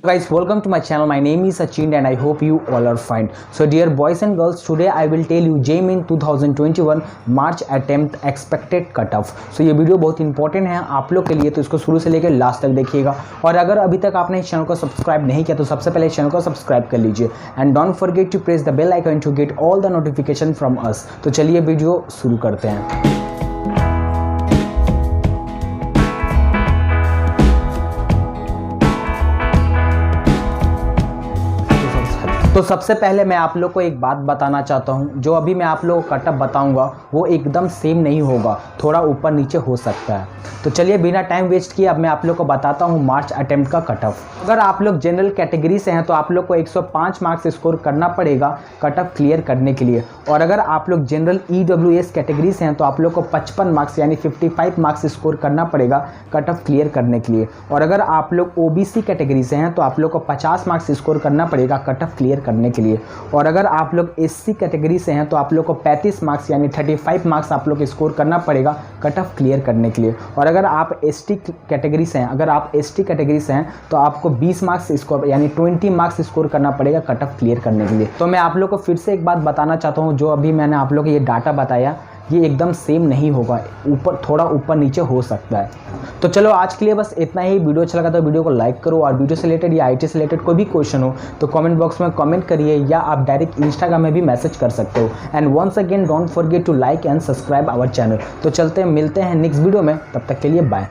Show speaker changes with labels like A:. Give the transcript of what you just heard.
A: Guys, welcome to my channel. My name is Sachin and I hope you all are fine. So dear boys and girls, today I will tell you JMIN 2021 March attempt expected cutoff. So ये video बहुत important है आप लोग के लिए, तो इसको शुरू से लेकर लास्ट तक देखिएगा। और अगर अभी तक आपने इस चैनल को सब्सक्राइब नहीं किया तो सबसे पहले इस चैनल को सब्सक्राइब कर लीजिए and don't forget to press the bell icon to get all the notification from us. तो चलिए वीडियो शुरू करते हैं। तो सबसे पहले मैं आप लोग को एक बात बताना चाहता हूं, जो अभी मैं आप लोगों को कटअप बताऊंगा वो एकदम सेम नहीं होगा, थोड़ा ऊपर नीचे हो सकता है। तो चलिए बिना टाइम वेस्ट किए अब मैं आप लोग को बताता हूं मार्च अटेम्प्ट का कटअप। अगर आप लोग जनरल कैटेगरी से हैं तो आप लोग को 105 मार्क्स स्कोर करना पड़ेगा कटअप क्लियर करने के लिए। और अगर आप लोग जनरल EWS कैटेगरी से हैं तो आप लोग को 55 मार्क्स यानी 55 मार्क्स स्कोर करना पड़ेगा कटअप क्लियर करने के लिए। और अगर आप लोग OBC कैटेगरी से हैं तो आप लोग को 50 मार्क्स स्कोर करना पड़ेगा कटअप क्लियर करने के लिए। और अगर आप लोग SC कैटेगरी से हैं तो आप लोग को 35 मार्क्स यानी 35 मार्क्स आप लोग स्कोर करना पड़ेगा कटअप क्लियर करने के लिए। और अगर आप ST कैटेगरी से हैं तो आपको 20 मार्क्स स्कोर यानी 20 मार्क्स स्कोर करना पड़ेगा कटअप क्लियर करने के लिए। तो मैं आप लोग को फिर से एक बात बताना चाहता हूँ, जो अभी मैंने आप लोग को ये डाटा बताया ये एकदम सेम नहीं होगा, थोड़ा ऊपर नीचे हो सकता है। तो चलो आज के लिए बस इतना ही। वीडियो अच्छा लगा तो वीडियो को लाइक करो, और वीडियो से रिलेटेड या IT से रिलेटेड कोई भी क्वेश्चन हो तो कमेंट बॉक्स में कमेंट करिए, या आप डायरेक्ट इंस्टाग्राम में भी मैसेज कर सकते हो। And once again don't forget to like and subscribe our channel. तो चलते हैं, मिलते हैं नेक्स्ट वीडियो में, तब तक के लिए बाय।